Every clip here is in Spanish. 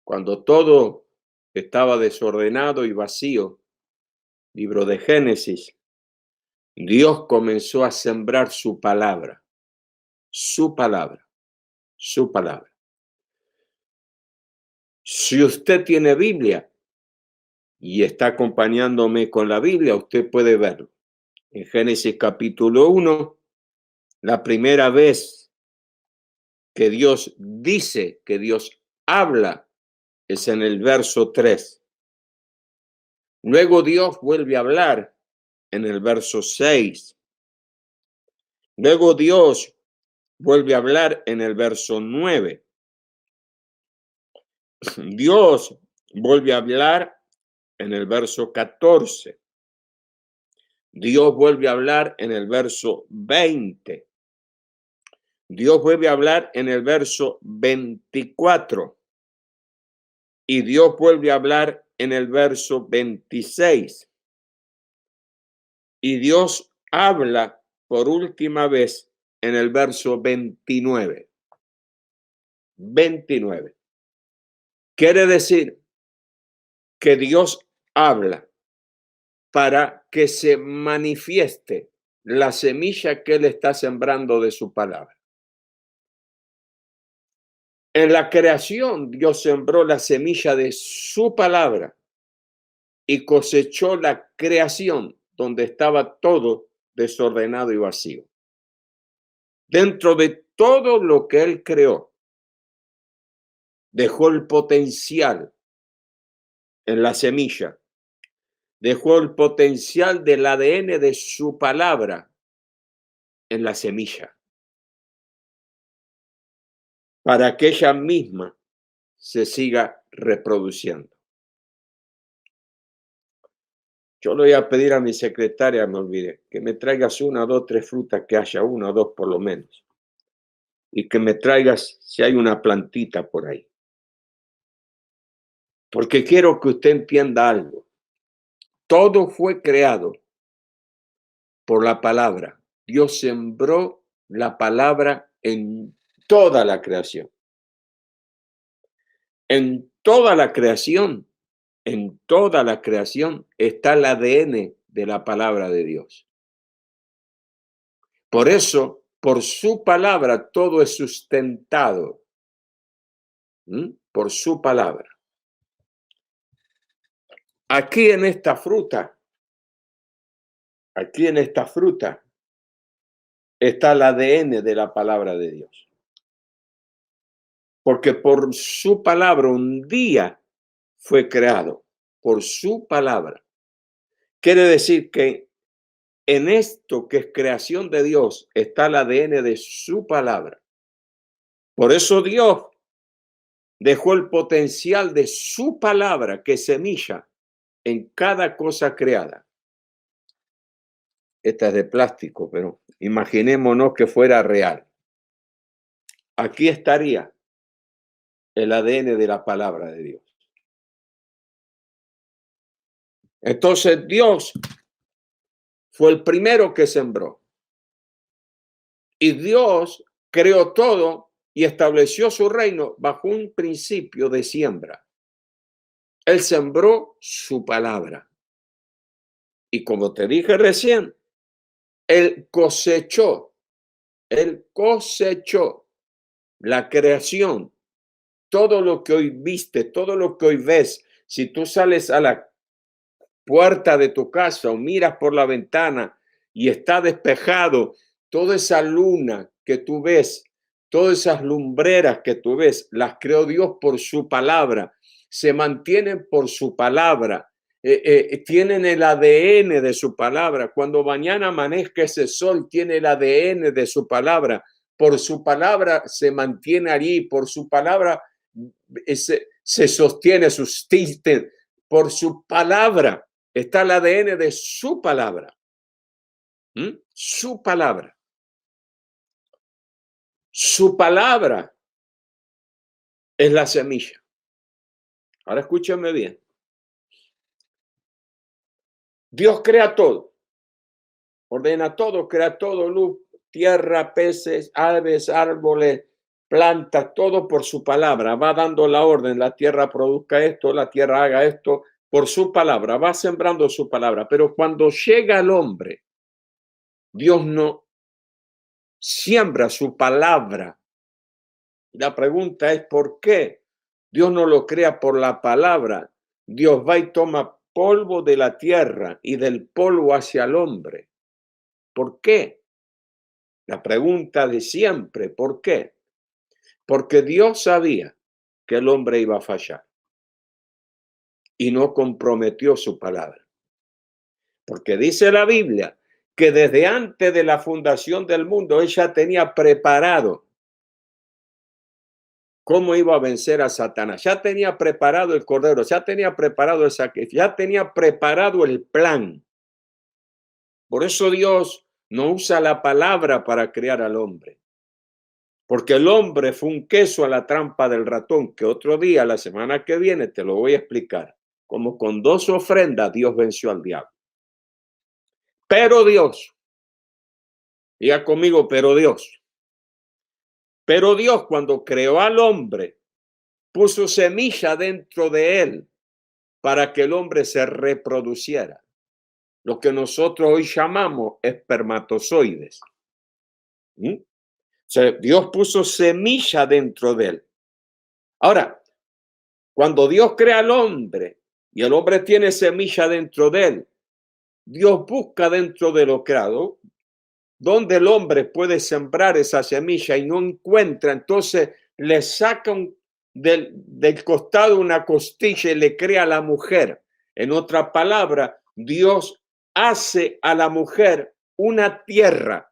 Cuando todo estaba desordenado y vacío, libro de Génesis, Dios comenzó a sembrar su palabra, su palabra, su palabra. Si usted tiene Biblia y está acompañándome con la Biblia, usted puede verlo. En Génesis capítulo 1, la primera vez que Dios dice, que Dios habla, es en el verso 3. Luego Dios vuelve a hablar en el verso 6. Luego Dios vuelve a hablar en el verso 9. Dios vuelve a hablar en el verso 14. Dios vuelve a hablar en el verso 20. Dios vuelve a hablar en el verso 24. Y Dios vuelve a hablar en el verso 26. Y Dios habla por última vez en el verso 29. 29. Quiere decir que Dios habla para que se manifieste la semilla que Él está sembrando de su palabra. En la creación, Dios sembró la semilla de su palabra y cosechó la creación donde estaba todo desordenado y vacío. Dentro de todo lo que Él creó, dejó el potencial en la semilla, dejó el potencial del ADN de su palabra en la semilla, para que ella misma se siga reproduciendo. Yo le voy a pedir a mi secretaria, me olvidé, que me traigas 1, 2, 3 frutas, que haya 1 o 2 por lo menos. Y que me traigas si hay una plantita por ahí. Porque quiero que usted entienda algo. Todo fue creado por la palabra. Dios sembró la palabra en toda la creación. En toda la creación está el ADN de la palabra de Dios. Por eso, por su palabra, todo es sustentado. Por su palabra. Aquí en esta fruta está el ADN de la palabra de Dios. Porque por su palabra un día fue creado, por su palabra. Quiere decir que en esto que es creación de Dios está el ADN de su palabra. Por eso Dios dejó el potencial de su palabra, que es semilla, en cada cosa creada. Esta es de plástico, pero imaginémonos que fuera real. Aquí estaría el ADN de la palabra de Dios. Entonces Dios fue el primero que sembró. Y Dios creó todo y estableció su reino bajo un principio de siembra. Él sembró su palabra. Y como te dije recién, Él cosechó la creación. Todo lo que hoy viste, todo lo que hoy ves, si tú sales a la puerta de tu casa o miras por la ventana y está despejado, toda esa luna que tú ves, todas esas lumbreras que tú ves, las creó Dios por su palabra, se mantienen por su palabra. tienen el ADN de su palabra. Cuando mañana amanezca ese sol, tiene el ADN de su palabra. Por su palabra se mantiene allí, por su palabra se sostiene, subsiste. Por su palabra está el ADN de su palabra. Su palabra. Su palabra es la semilla. Ahora escúchame bien. Dios crea todo. Ordena todo, crea todo, luz, tierra, peces, aves, árboles, plantas, todo por su palabra. Va dando la orden, la tierra produzca esto, la tierra haga esto, por su palabra, va sembrando su palabra. Pero cuando llega el hombre, Dios no siembra su palabra. La pregunta es, ¿por qué? Dios no lo crea por la palabra. Dios va y toma polvo de la tierra y del polvo hacia el hombre. ¿Por qué? La pregunta de siempre, ¿por qué? Porque Dios sabía que el hombre iba a fallar y no comprometió su palabra. Porque dice la Biblia que desde antes de la fundación del mundo ella tenía preparado cómo iba a vencer a Satanás. Ya tenía preparado el cordero, ya tenía preparado el sacrificio, ya tenía preparado el plan. Por eso Dios no usa la palabra para crear al hombre. Porque el hombre fue un queso a la trampa del ratón, que otro día, la semana que viene, te lo voy a explicar. Como con 2 ofrendas Dios venció al diablo. Pero Dios, diga conmigo, pero Dios cuando creó al hombre, puso semilla dentro de él para que el hombre se reproduciera. Lo que nosotros hoy llamamos espermatozoides. O sea, Dios puso semilla dentro de él. Ahora, cuando Dios crea al hombre y el hombre tiene semilla dentro de él, Dios busca dentro de lo creado donde el hombre puede sembrar esa semilla y no encuentra, entonces le saca del costado una costilla y le crea a la mujer. En otra palabra, Dios hace a la mujer una tierra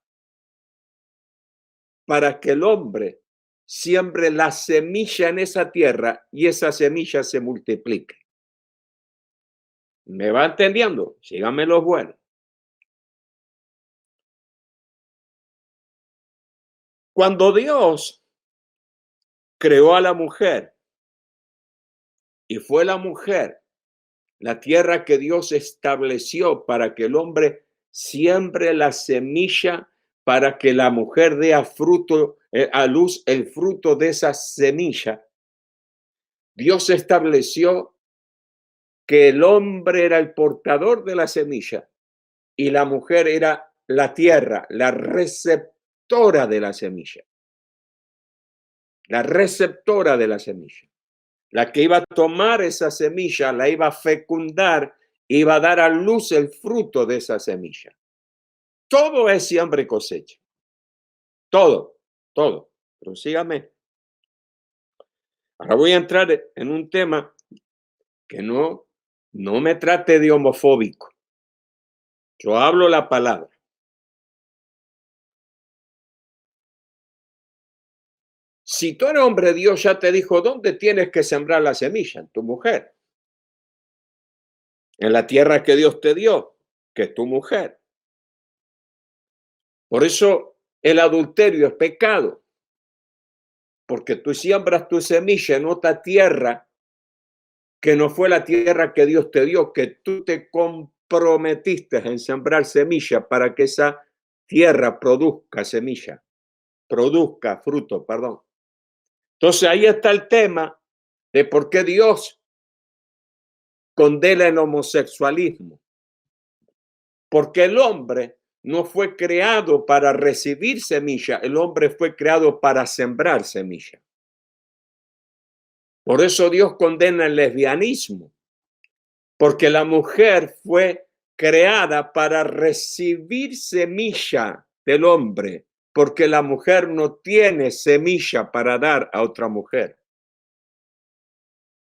para que el hombre siembre la semilla en esa tierra y esa semilla se multiplique. ¿Me va entendiendo? Síganme los buenos. Cuando Dios creó a la mujer y fue la mujer la tierra que Dios estableció para que el hombre siembre la semilla para que la mujer dé a fruto, a luz el fruto de esa semilla. Dios estableció que el hombre era el portador de la semilla y la mujer era la tierra, la receptora de la semilla. La receptora de la semilla. La que iba a tomar esa semilla, la iba a fecundar, iba a dar a luz el fruto de esa semilla. Todo es siembra y cosecha. Todo. Pero sígame. Ahora voy a entrar en un tema que no me trate de homofóbico. Yo hablo la palabra. Si tú eres hombre, Dios ya te dijo dónde tienes que sembrar la semilla, en tu mujer. En la tierra que Dios te dio, que es tu mujer. Por eso el adulterio es pecado. Porque tú siembras tu semilla en otra tierra que no fue la tierra que Dios te dio, que tú te comprometiste en sembrar semilla para que esa tierra produzca semilla, produzca fruto, perdón. Entonces ahí está el tema de por qué Dios condena el homosexualismo. Porque el hombre no fue creado para recibir semilla, el hombre fue creado para sembrar semilla. Por eso Dios condena el lesbianismo, porque la mujer fue creada para recibir semilla del hombre, porque la mujer no tiene semilla para dar a otra mujer.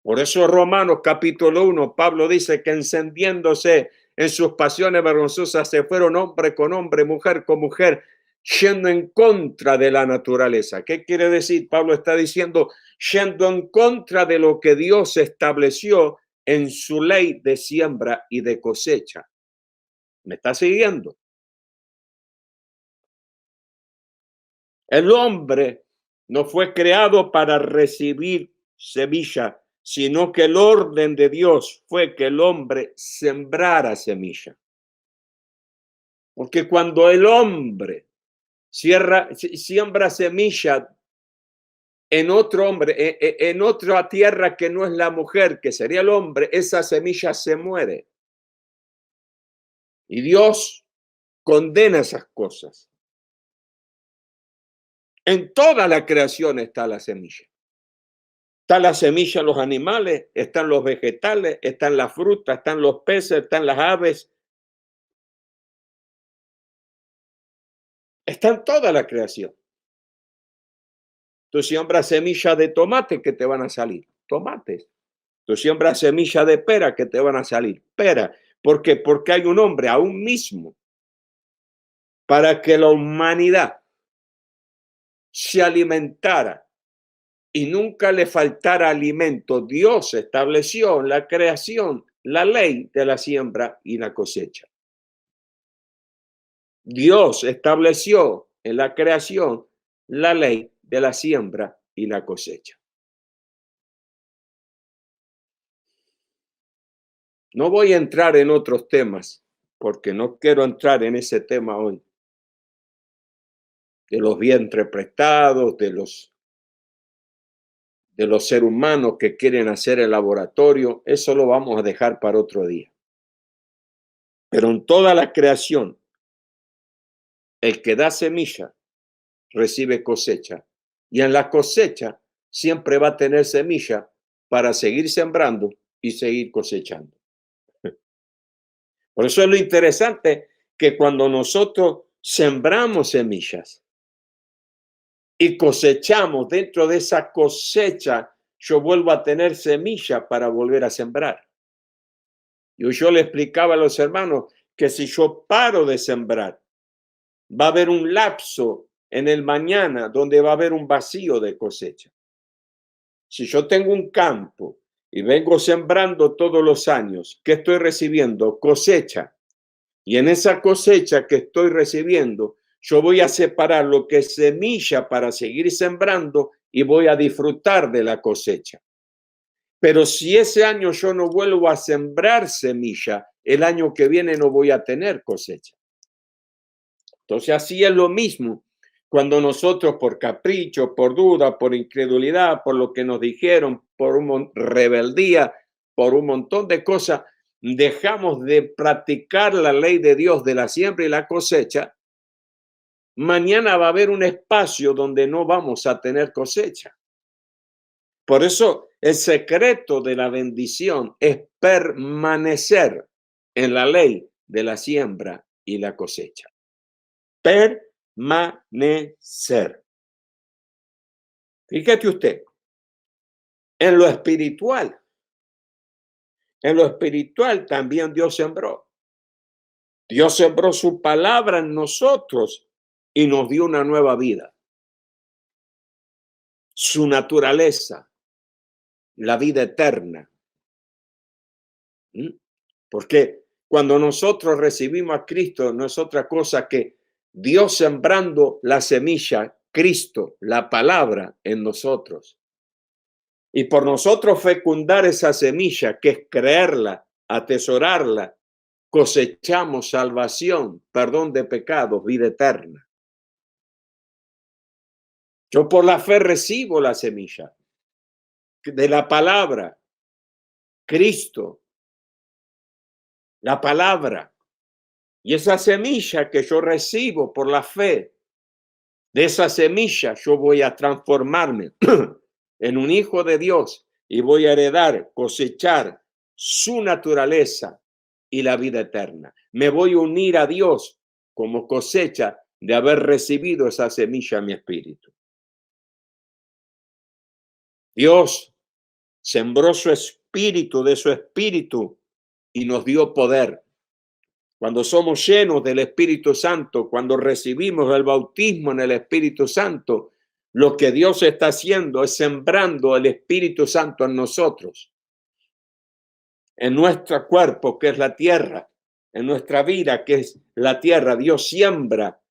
Por eso Romanos capítulo 1, Pablo dice que encendiéndose en sus pasiones vergonzosas se fueron hombre con hombre, mujer con mujer, yendo en contra de la naturaleza. ¿Qué quiere decir? Pablo está diciendo, yendo en contra de lo que Dios estableció en su ley de siembra y de cosecha. ¿Me está siguiendo? El hombre no fue creado para recibir semilla, sino que el orden de Dios fue que el hombre sembrara semilla. Porque cuando el hombre siembra semilla en otro hombre, en otra tierra que no es la mujer, que sería el hombre, esa semilla se muere. Y Dios condena esas cosas. En toda la creación está la semilla. Está la semilla en los animales, están los vegetales, están las frutas, están los peces, están las aves. Está en toda la creación. Tú siembras semillas de tomate, que te van a salir tomates. Tú siembras semillas de pera, que te van a salir pera. ¿Por qué? Porque hay un hombre aún mismo para que la humanidad se alimentara y nunca le faltara alimento. Dios estableció en la creación la ley de la siembra y la cosecha. Dios estableció en la creación la ley de la siembra y la cosecha. No voy a entrar en otros temas porque no quiero entrar en ese tema hoy. De los vientres prestados, de los seres humanos que quieren hacer el laboratorio, eso lo vamos a dejar para otro día. Pero en toda la creación, el que da semilla recibe cosecha. Y en la cosecha siempre va a tener semilla para seguir sembrando y seguir cosechando. Por eso es lo interesante que cuando nosotros sembramos semillas y cosechamos, dentro de esa cosecha, yo vuelvo a tener semilla para volver a sembrar. Yo le explicaba a los hermanos que si yo paro de sembrar, va a haber un lapso en el mañana donde va a haber un vacío de cosecha. Si yo tengo un campo y vengo sembrando todos los años, ¿qué estoy recibiendo? Cosecha. Y en esa cosecha que estoy recibiendo, yo voy a separar lo que es semilla para seguir sembrando y voy a disfrutar de la cosecha. Pero si ese año yo no vuelvo a sembrar semilla, el año que viene no voy a tener cosecha. Entonces así es lo mismo cuando nosotros por capricho, por duda, por incredulidad, por lo que nos dijeron, por rebeldía, por un montón de cosas, dejamos de practicar la ley de Dios de la siembra y la cosecha, mañana va a haber un espacio donde no vamos a tener cosecha. Por eso el secreto de la bendición es permanecer en la ley de la siembra y la cosecha. Permanecer. Fíjate usted, en lo espiritual también Dios sembró. Dios sembró su palabra en nosotros y nos dio una nueva vida. Su naturaleza, la vida eterna. Porque cuando nosotros recibimos a Cristo, no es otra cosa que Dios sembrando la semilla, Cristo, la palabra en nosotros. Y por nosotros fecundar esa semilla, que es creerla, atesorarla, cosechamos salvación, perdón de pecados, vida eterna. Yo por la fe recibo la semilla de la palabra, Cristo, la palabra. Y esa semilla que yo recibo por la fe, de esa semilla yo voy a transformarme en un hijo de Dios y voy a heredar, cosechar su naturaleza y la vida eterna. Me voy a unir a Dios como cosecha de haber recibido esa semilla en mi espíritu. Dios sembró su espíritu, de su espíritu, y nos dio poder. Cuando somos llenos del Espíritu Santo, cuando recibimos el bautismo en el Espíritu Santo, lo que Dios está haciendo es sembrando el Espíritu Santo en nosotros, en nuestro cuerpo, que es la tierra, en nuestra vida, que es la tierra. Dios siembra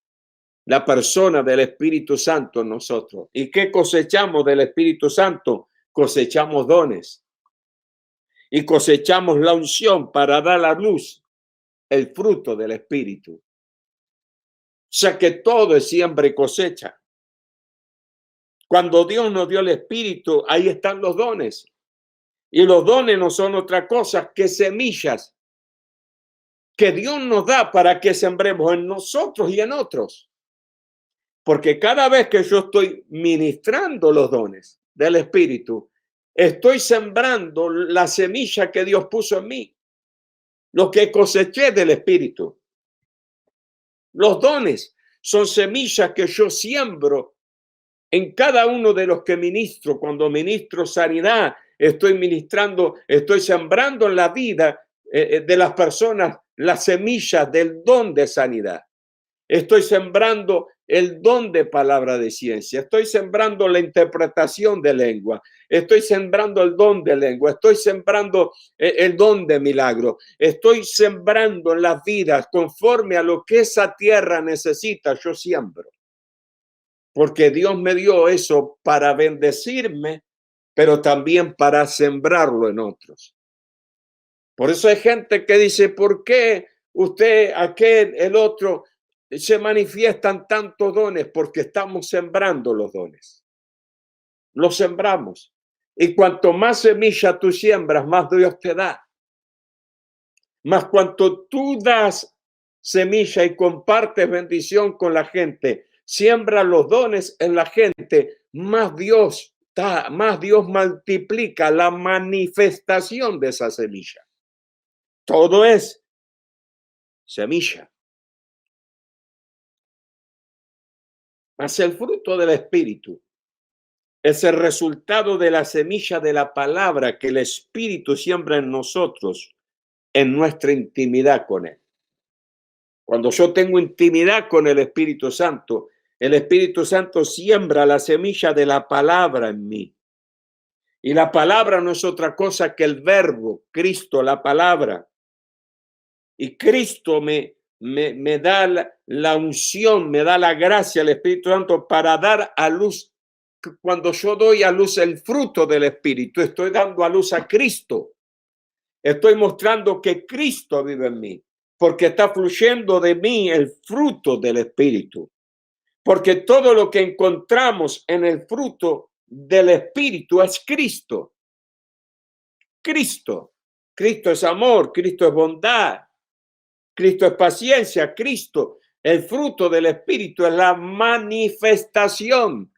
la persona del Espíritu Santo en nosotros. ¿Y qué cosechamos del Espíritu Santo? Cosechamos dones y cosechamos la unción para dar a luz el fruto del Espíritu. O sea que todo es siembra y cosecha. Cuando Dios nos dio el Espíritu, ahí están los dones. Y los dones no son otra cosa que semillas que Dios nos da para que sembremos en nosotros y en otros. Porque cada vez que yo estoy ministrando los dones del Espíritu, estoy sembrando la semilla que Dios puso en mí, lo que coseché del Espíritu. Los dones son semillas que yo siembro en cada uno de los que ministro. Cuando ministro sanidad, estoy sembrando en la vida de las personas las semillas del don de sanidad. Estoy sembrando el don de palabra de ciencia. Estoy sembrando la interpretación de lengua. Estoy sembrando el don de lengua. Estoy sembrando el don de milagro. Estoy sembrando en las vidas conforme a lo que esa tierra necesita. Yo siembro. Porque Dios me dio eso para bendecirme, pero también para sembrarlo en otros. Por eso hay gente que dice, ¿por qué usted, aquel, el otro, se manifiestan tantos dones? Porque estamos sembrando los dones. Los sembramos. Y cuanto más semilla tú siembras, más Dios te da. Más cuanto tú das semilla y compartes bendición con la gente, siembra los dones en la gente, más Dios da, más Dios multiplica la manifestación de esa semilla. Todo es semilla. Mas el fruto del Espíritu es el resultado de la semilla de la palabra que el Espíritu siembra en nosotros, en nuestra intimidad con Él. Cuando yo tengo intimidad con el Espíritu Santo siembra la semilla de la palabra en mí. Y la palabra no es otra cosa que el verbo, Cristo, la palabra. Y Cristo me da la unción, me da la gracia, el Espíritu Santo, para dar a luz. Cuando yo doy a luz el fruto del Espíritu, estoy dando a luz a Cristo. Estoy mostrando que Cristo vive en mí, porque está fluyendo de mí el fruto del Espíritu. Porque todo lo que encontramos en el fruto del Espíritu es Cristo. Cristo. Cristo es amor, Cristo es bondad, Cristo es paciencia, Cristo. El fruto del Espíritu es la manifestación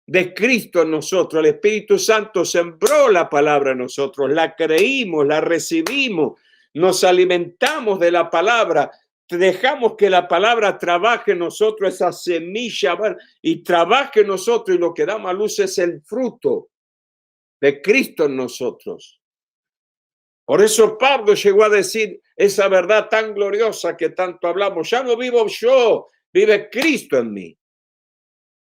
de Cristo en nosotros. El Espíritu Santo sembró la palabra en nosotros, la creímos, la recibimos, nos alimentamos de la palabra, dejamos que la palabra trabaje en nosotros, esa semilla, y trabaje en nosotros, y lo que da a luz es el fruto de Cristo en nosotros. Por eso Pablo llegó a decir esa verdad tan gloriosa que tanto hablamos: ya no vivo yo, vive Cristo en mí.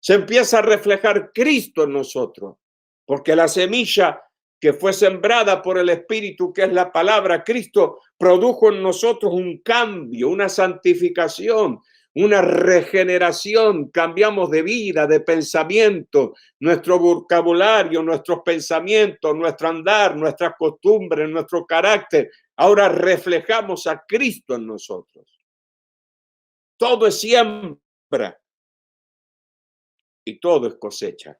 Se empieza a reflejar Cristo en nosotros, porque la semilla que fue sembrada por el Espíritu, que es la palabra, Cristo produjo en nosotros un cambio, una santificación, una regeneración. Cambiamos de vida, de pensamiento, nuestro vocabulario, nuestros pensamientos, nuestro andar, nuestras costumbres, nuestro carácter. Ahora reflejamos a Cristo en nosotros. Todo es siembra y todo es cosecha.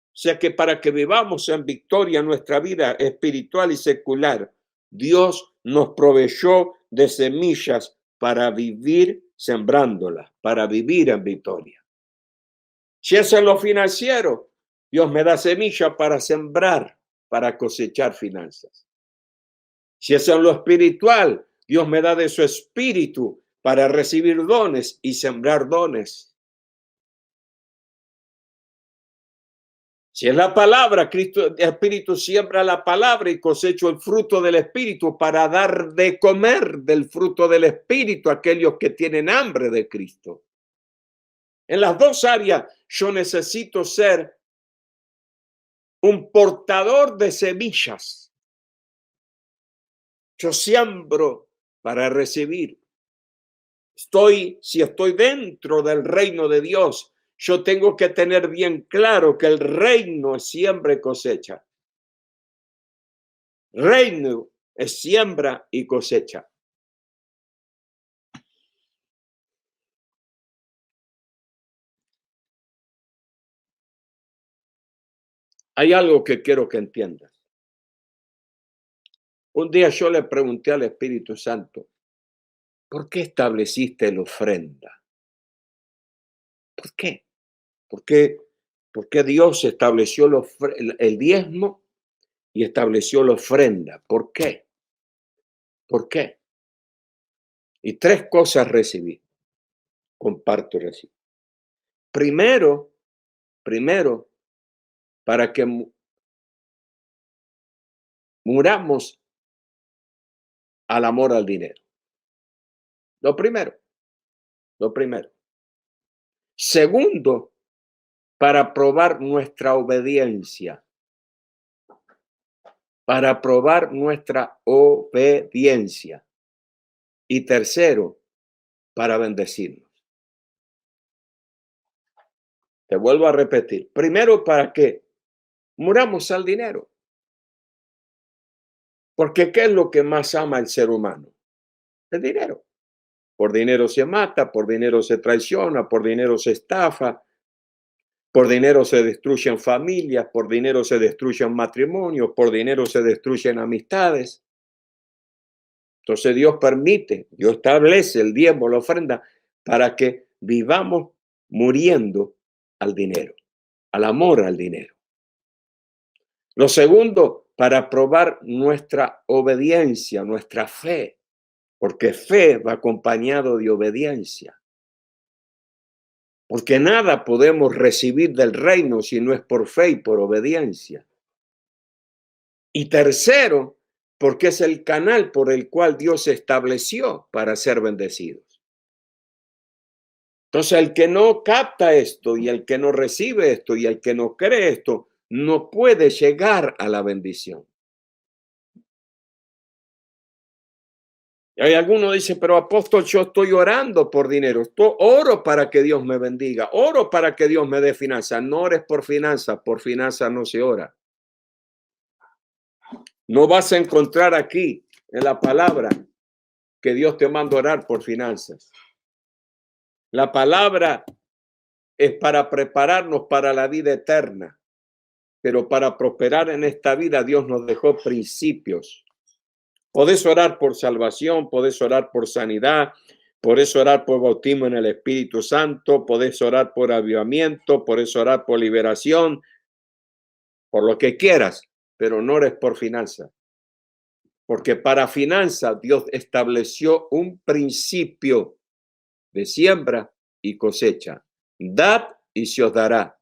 O sea que para que vivamos en victoria nuestra vida espiritual y secular, Dios nos proveyó de semillas para vivir sembrándolas, para vivir en victoria. Si es en lo financiero, Dios me da semillas para sembrar, para cosechar finanzas. Si es en lo espiritual, Dios me da de su espíritu para recibir dones y sembrar dones. Si es la palabra, Cristo, el Espíritu siembra la palabra y cosecho el fruto del Espíritu para dar de comer del fruto del Espíritu a aquellos que tienen hambre de Cristo. En las dos áreas yo necesito ser un portador de semillas. Yo siembro para recibir. Si estoy dentro del reino de Dios, yo tengo que tener bien claro que el reino es siembra y cosecha. Reino es siembra y cosecha. Hay algo que quiero que entiendas. Un día yo le pregunté al Espíritu Santo, ¿por qué estableciste la ofrenda? ¿Por qué? ¿Por qué Dios estableció el diezmo y estableció la ofrenda? ¿Por qué? ¿Por qué? Y tres cosas recibí. Comparto y recibo. Primero, para que muramos al amor al dinero. Lo primero. Segundo, para probar nuestra obediencia. Para probar nuestra obediencia. Y tercero, para bendecirnos. Te vuelvo a repetir. Primero, para que muramos al dinero. Porque ¿qué es lo que más ama el ser humano? El dinero. Por dinero se mata, por dinero se traiciona, por dinero se estafa, por dinero se destruyen familias, por dinero se destruyen matrimonios, por dinero se destruyen amistades. Entonces Dios permite, Dios establece el diezmo, la ofrenda, para que vivamos muriendo al dinero, al amor al dinero. Lo segundo, para probar nuestra obediencia, nuestra fe, porque fe va acompañado de obediencia. Porque nada podemos recibir del reino si no es por fe y por obediencia. Y tercero, porque es el canal por el cual Dios se estableció para ser bendecidos. Entonces, el que no capta esto y el que no recibe esto y el que no cree esto, no puede llegar a la bendición. Y hay alguno dice, pero apóstol, yo estoy orando por dinero. Oro para que Dios me bendiga. Oro para que Dios me dé finanzas. No ores por finanzas no se ora. No vas a encontrar aquí en la palabra que Dios te manda a orar por finanzas. La palabra es para prepararnos para la vida eterna, pero para prosperar en esta vida Dios nos dejó principios. Podés orar por salvación, podés orar por sanidad, podés orar por bautismo en el Espíritu Santo, podés orar por avivamiento, podés orar por liberación, por lo que quieras, pero no ores por finanzas. Porque para finanzas Dios estableció un principio de siembra y cosecha. Dad y se os dará.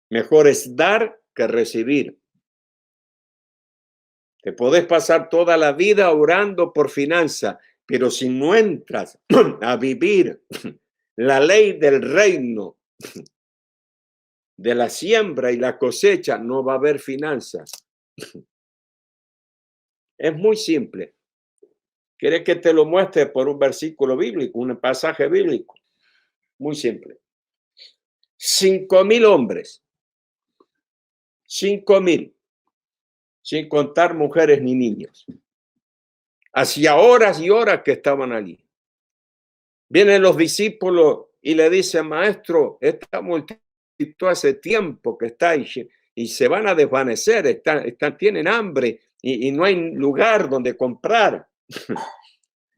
Mejor es dar que recibir. Te podés pasar toda la vida orando por finanzas, pero si no entras a vivir la ley del reino, de la siembra y la cosecha, no va a haber finanzas. Es muy simple. ¿Quieres que te lo muestre por un versículo bíblico, un pasaje bíblico? Muy simple. 5,000 hombres. 5,000. Sin contar mujeres ni niños. Hacía horas y horas que estaban allí. Vienen los discípulos y le dicen, maestro, esta multitud hace tiempo que está y se van a desvanecer, tienen hambre y no hay lugar donde comprar.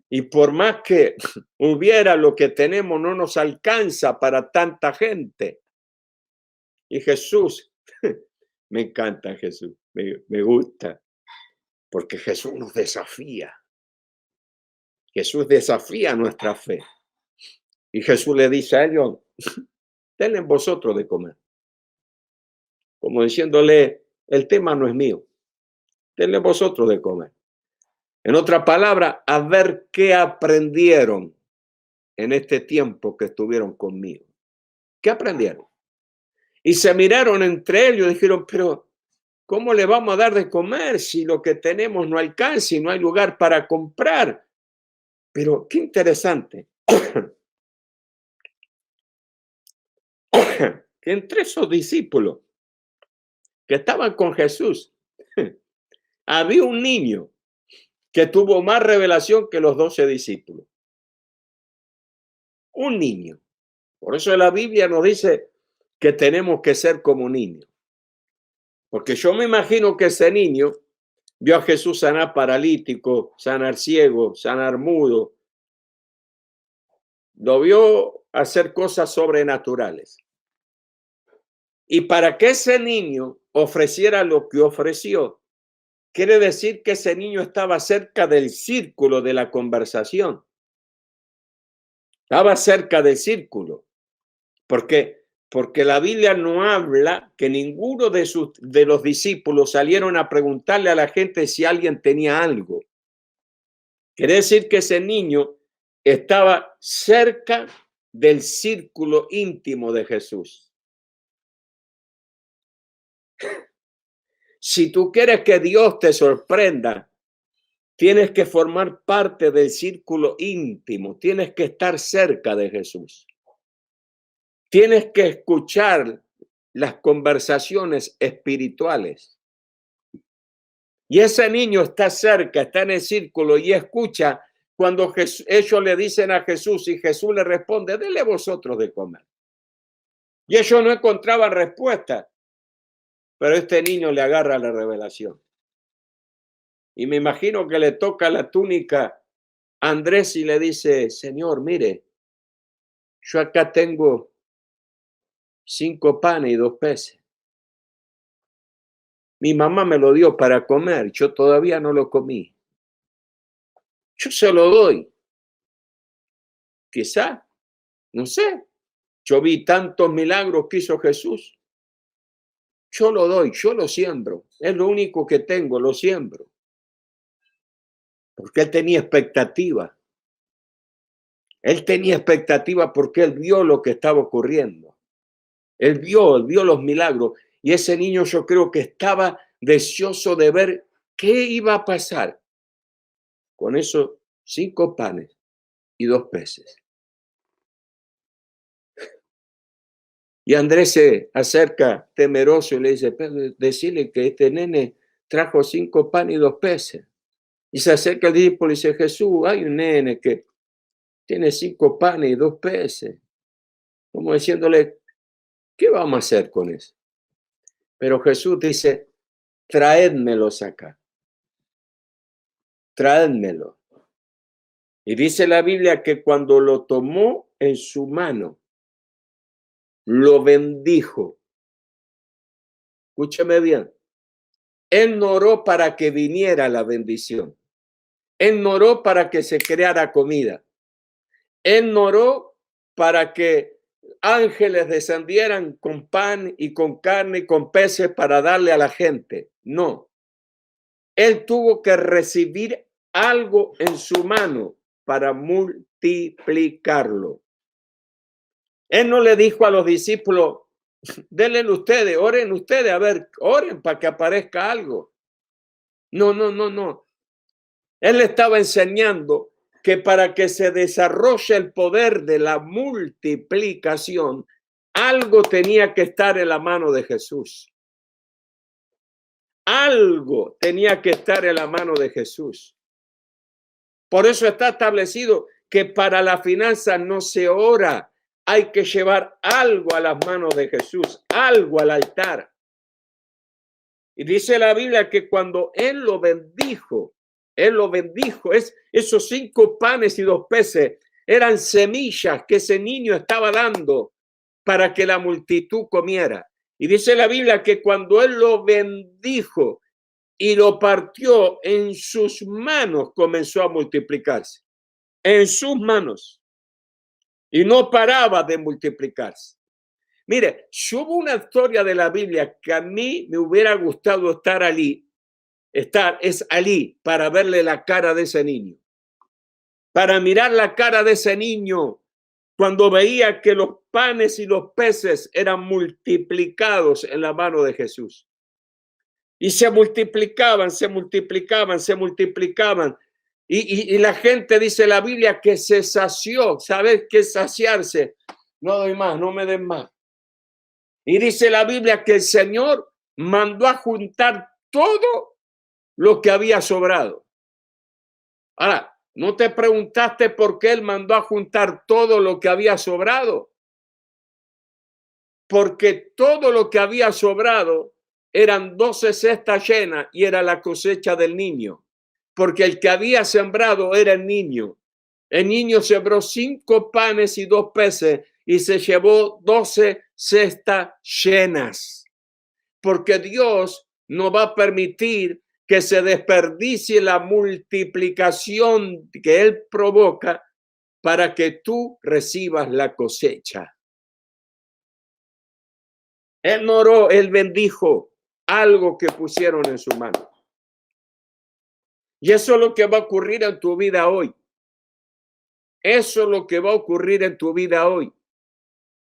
Y por más que hubiera lo que tenemos, no nos alcanza para tanta gente. Y Jesús, me encanta Jesús, me gusta, porque Jesús nos desafía. Jesús desafía nuestra fe. Y Jesús le dice a ellos, denle vosotros de comer. como diciéndole, el tema no es mío, denle vosotros de comer. En otra palabra, a ver qué aprendieron en este tiempo que estuvieron conmigo. ¿Qué aprendieron? Y se miraron entre ellos y dijeron, pero ¿cómo le vamos a dar de comer si lo que tenemos no alcanza y no hay lugar para comprar? Pero qué interesante, que entre esos discípulos que estaban con Jesús, había un niño que tuvo más revelación que los 12 discípulos. Un niño. Por eso la Biblia nos dice que tenemos que ser como niños. Porque yo me imagino que ese niño vio a Jesús sanar paralítico, sanar ciego, sanar mudo. Lo vio hacer cosas sobrenaturales. Y para que ese niño ofreciera lo que ofreció, quiere decir que ese niño estaba cerca del círculo de la conversación. Estaba cerca del círculo. Porque la Biblia no habla que ninguno de los discípulos salieron a preguntarle a la gente si alguien tenía algo. Quiere decir que ese niño estaba cerca del círculo íntimo de Jesús. Si tú quieres que Dios te sorprenda, tienes que formar parte del círculo íntimo, tienes que estar cerca de Jesús. Tienes que escuchar las conversaciones espirituales. Y ese niño está cerca, está en el círculo y escucha cuando ellos le dicen a Jesús y Jesús le responde, denle vosotros de comer. Y ellos no encontraban respuesta, pero este niño le agarra la revelación. Y me imagino que le toca la túnica a Andrés y le dice, Señor, mire, yo acá tengo 5 panes y 2 peces. Mi mamá me lo dio para comer, yo todavía no lo comí. Yo se lo doy. Quizá, no sé. Yo vi tantos milagros que hizo Jesús. Yo lo doy, yo lo siembro. Es lo único que tengo, lo siembro. Porque él tenía expectativa. Él tenía expectativa porque él vio lo que estaba ocurriendo. Él vio los milagros. Y ese niño yo creo que estaba deseoso de ver qué iba a pasar con esos 5 panes y 2 peces. Y Andrés se acerca temeroso y le dice, decirle que este nene trajo 5 panes y 2 peces. Y se acerca el discípulo y dice, Jesús, hay un nene que tiene 5 panes y 2 peces. Como diciéndole, ¿qué vamos a hacer con eso? Pero Jesús dice, traédmelos acá. Traédmelo. Y dice la Biblia que cuando lo tomó en su mano, lo bendijo. Escúchame bien. Él no oró para que viniera la bendición. Él no oró para que se creara comida. Él no oró para que ángeles descendieran con pan y con carne y con peces para darle a la gente. No. Él tuvo que recibir algo en su mano para multiplicarlo. Él no le dijo a los discípulos, denle ustedes, a ver, oren para que aparezca algo. No. Él estaba enseñando que para que se desarrolle el poder de la multiplicación, algo tenía que estar en la mano de Jesús. Algo tenía que estar en la mano de Jesús. Por eso está establecido que para la finanza no se ora, hay que llevar algo a las manos de Jesús, algo al altar. Y dice la Biblia que cuando Él lo bendijo, esos 5 panes y 2 peces eran semillas que ese niño estaba dando para que la multitud comiera. Y dice la Biblia que cuando Él lo bendijo y lo partió en sus manos, comenzó a multiplicarse. En sus manos. Y no paraba de multiplicarse. Mire, si hubo una historia de la Biblia que a mí me hubiera gustado estar allí, es allí para verle la cara de ese niño, para mirar la cara de ese niño cuando veía que los panes y los peces eran multiplicados en la mano de Jesús. Y se multiplicaban, se multiplicaban, se multiplicaban. Y la gente, dice la Biblia, que se sació. ¿Sabes qué es saciarse? No doy más, no me den más. Y dice la Biblia que el Señor mandó a juntar todo lo que había sobrado. Ahora, ¿no te preguntaste por qué Él mandó a juntar todo lo que había sobrado? Porque todo lo que había sobrado eran 12 cestas llenas y era la cosecha del niño. Porque el que había sembrado era el niño. El niño sembró 5 panes y 2 peces y se llevó 12 cestas llenas. Porque Dios no va a permitir que se desperdicie la multiplicación que Él provoca para que tú recibas la cosecha. Él no oró, Él bendijo algo que pusieron en su mano. Y eso es lo que va a ocurrir en tu vida hoy. Eso es lo que va a ocurrir en tu vida hoy.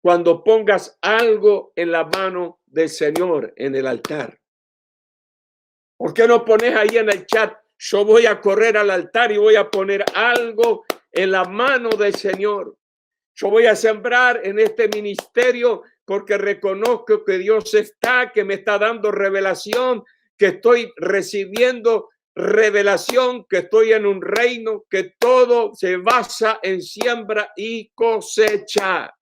Cuando pongas algo en la mano del Señor en el altar. ¿Por qué no pones ahí en el chat? Yo voy a correr al altar y voy a poner algo en la mano del Señor. Yo voy a sembrar en este ministerio porque reconozco que Dios está, que me está dando revelación, que estoy recibiendo revelación, que estoy en un reino, que todo se basa en siembra y cosecha.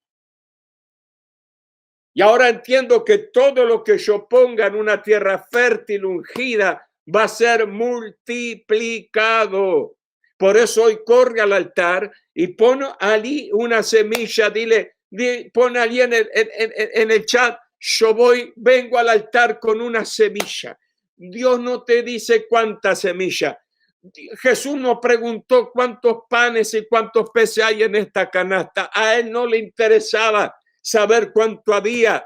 Y ahora entiendo que todo lo que yo ponga en una tierra fértil, ungida, va a ser multiplicado. Por eso hoy corre al altar y pon allí una semilla, pon allí en el chat, vengo al altar con una semilla. Dios no te dice cuánta semilla. Jesús nos preguntó cuántos panes y cuántos peces hay en esta canasta. A Él no le interesaba saber cuánto había,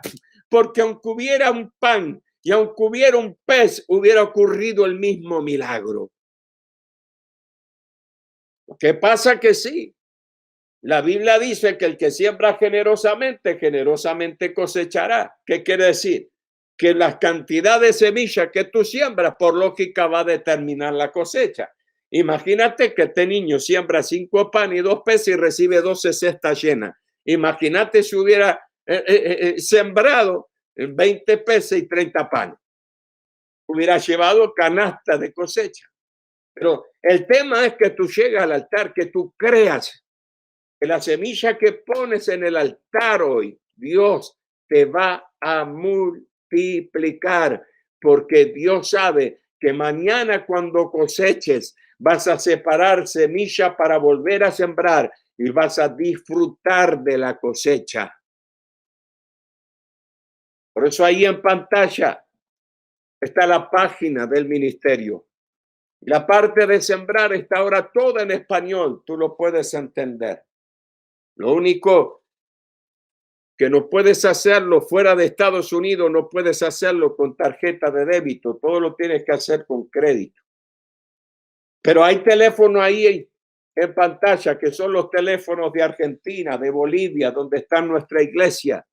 porque aunque hubiera un pan y aunque hubiera un pez, hubiera ocurrido el mismo milagro. ¿Qué pasa? Que sí, la Biblia dice que el que siembra generosamente, generosamente cosechará. ¿Qué quiere decir? Que la cantidad de semillas que tú siembras, por lógica, va a determinar la cosecha. Imagínate que este niño siembra 5 panes y 2 peces y recibe 12 cestas llenas. Imagínate si hubiera sembrado 20 peces y 30 panes. Hubiera llevado canasta de cosecha. Pero el tema es que tú llegas al altar, que tú creas que la semilla que pones en el altar hoy, Dios te va a multiplicar, porque Dios sabe que mañana cuando coseches vas a separar semilla para volver a sembrar y vas a disfrutar de la cosecha. Por eso ahí en pantalla está la página del ministerio. La parte de sembrar está ahora toda en español, tú lo puedes entender. Lo único que no puedes hacerlo fuera de Estados Unidos, no puedes hacerlo con tarjeta de débito, todo lo tienes que hacer con crédito. Pero hay teléfonos ahí en pantalla que son los teléfonos de Argentina, de Bolivia, donde está nuestra iglesia.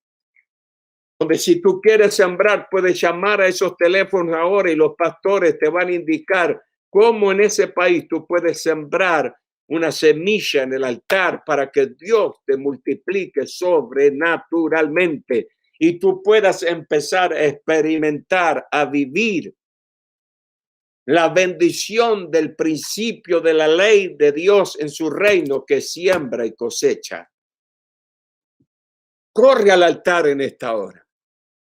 Donde si tú quieres sembrar, puedes llamar a esos teléfonos ahora y los pastores te van a indicar cómo en ese país tú puedes sembrar una semilla en el altar para que Dios te multiplique sobrenaturalmente y tú puedas empezar a experimentar, a vivir la bendición del principio de la ley de Dios en su reino, que siembra y cosecha. Corre al altar en esta hora.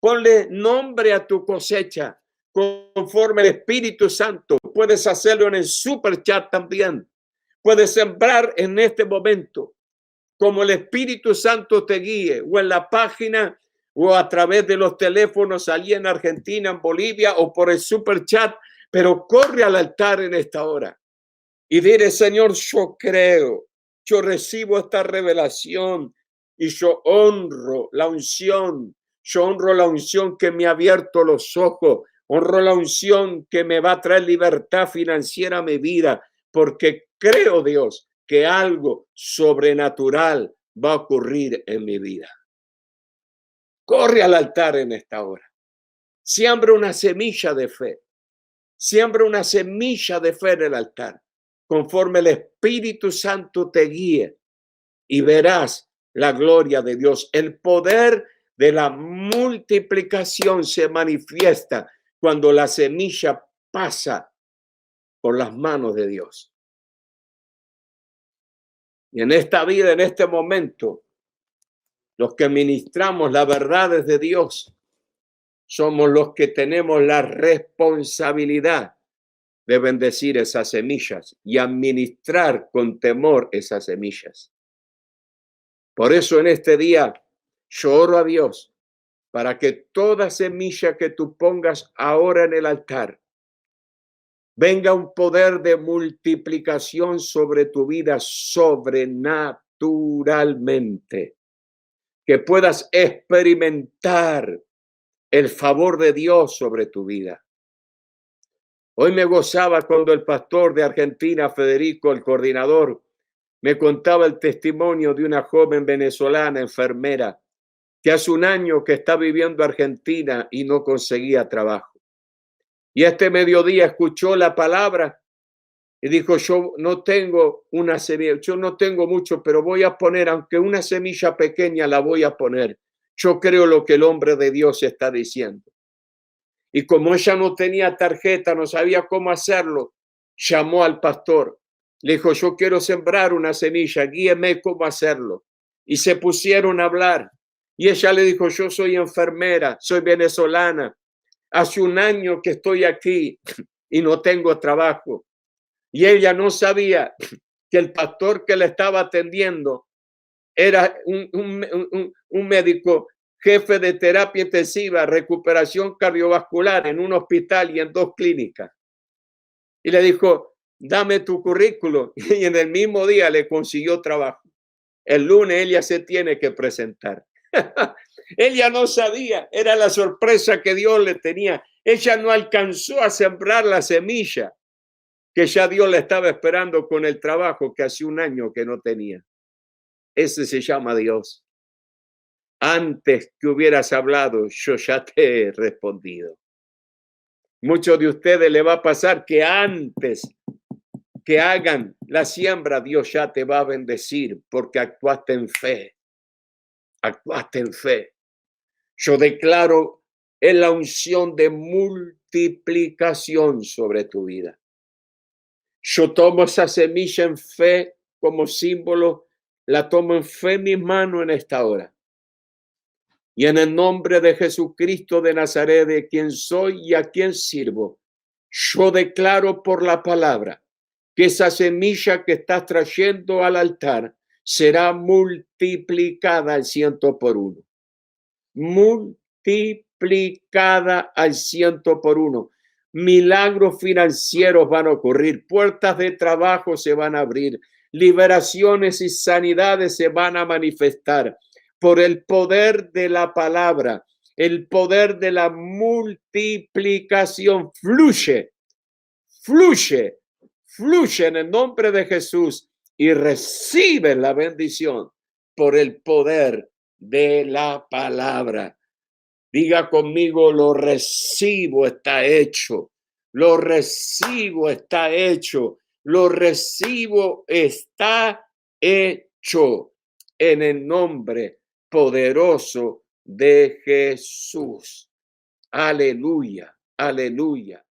Ponle nombre a tu cosecha conforme el Espíritu Santo. Puedes hacerlo en el super chat también. Puedes sembrar en este momento como el Espíritu Santo te guíe, o en la página o a través de los teléfonos allí en Argentina, en Bolivia, o por el super chat, pero corre al altar en esta hora y dile: Señor, yo creo, yo recibo esta revelación y yo honro la unción Yo honro la unción que me ha abierto los ojos. Honro la unción que me va a traer libertad financiera a mi vida, porque creo, Dios, que algo sobrenatural va a ocurrir en mi vida. Corre al altar en esta hora. Siembra una semilla de fe. Siembra una semilla de fe en el altar, conforme el Espíritu Santo te guíe, y verás la gloria de Dios. El poder de la multiplicación se manifiesta cuando la semilla pasa por las manos de Dios. Y en esta vida, en este momento, los que ministramos las verdades de Dios, somos los que tenemos la responsabilidad de bendecir esas semillas y administrar con temor esas semillas. Por eso en este día yo oro a Dios para que toda semilla que tú pongas ahora en el altar venga un poder de multiplicación sobre tu vida sobrenaturalmente, que puedas experimentar el favor de Dios sobre tu vida. Hoy me gozaba cuando el pastor de Argentina, Federico, el coordinador, me contaba el testimonio de una joven venezolana enfermera que hace un año que está viviendo en Argentina y no conseguía trabajo. Y este mediodía escuchó la palabra y dijo, yo no tengo una semilla, yo no tengo mucho, pero voy a poner, aunque una semilla pequeña la voy a poner. Yo creo lo que el hombre de Dios está diciendo. Y como ella no tenía tarjeta, no sabía cómo hacerlo, llamó al pastor. Le dijo, yo quiero sembrar una semilla, guíeme cómo hacerlo. Y se pusieron a hablar. Y ella le dijo, yo soy enfermera, soy venezolana. Hace un año que estoy aquí y no tengo trabajo. Y ella no sabía que el pastor que la estaba atendiendo era un médico jefe de terapia intensiva, recuperación cardiovascular en un hospital y en 2 clínicas. Y le dijo, dame tu currículo. Y en el mismo día le consiguió trabajo. El lunes ella se tiene que presentar. Ella no sabía, era la sorpresa que Dios le tenía. Ella no alcanzó a sembrar la semilla que ya Dios le estaba esperando con el trabajo que hace un año que no tenía. Ese se llama Dios. Antes que hubieras hablado, yo ya te he respondido. Muchos de ustedes le va a pasar que antes que hagan la siembra, Dios ya te va a bendecir porque actuaste en fe. Actuaste en fe. Yo declaro en la unción de multiplicación sobre tu vida. Yo tomo esa semilla en fe como símbolo, la tomo en fe en mis manos en esta hora. Y en el nombre de Jesucristo de Nazaret, de quien soy y a quien sirvo, yo declaro por la palabra que esa semilla que estás trayendo al altar será multiplicada al 100 por 1. Multiplicada al 100 por 1. Milagros financieros van a ocurrir, puertas de trabajo se van a abrir, liberaciones y sanidades se van a manifestar por el poder de la palabra, el poder de la multiplicación. Fluye, fluye, fluye en el nombre de Jesús y recibe la bendición por el poder de la palabra. Diga conmigo, lo recibo, está hecho. Lo recibo, está hecho. Lo recibo, está hecho. En el nombre poderoso de Jesús. Aleluya, aleluya,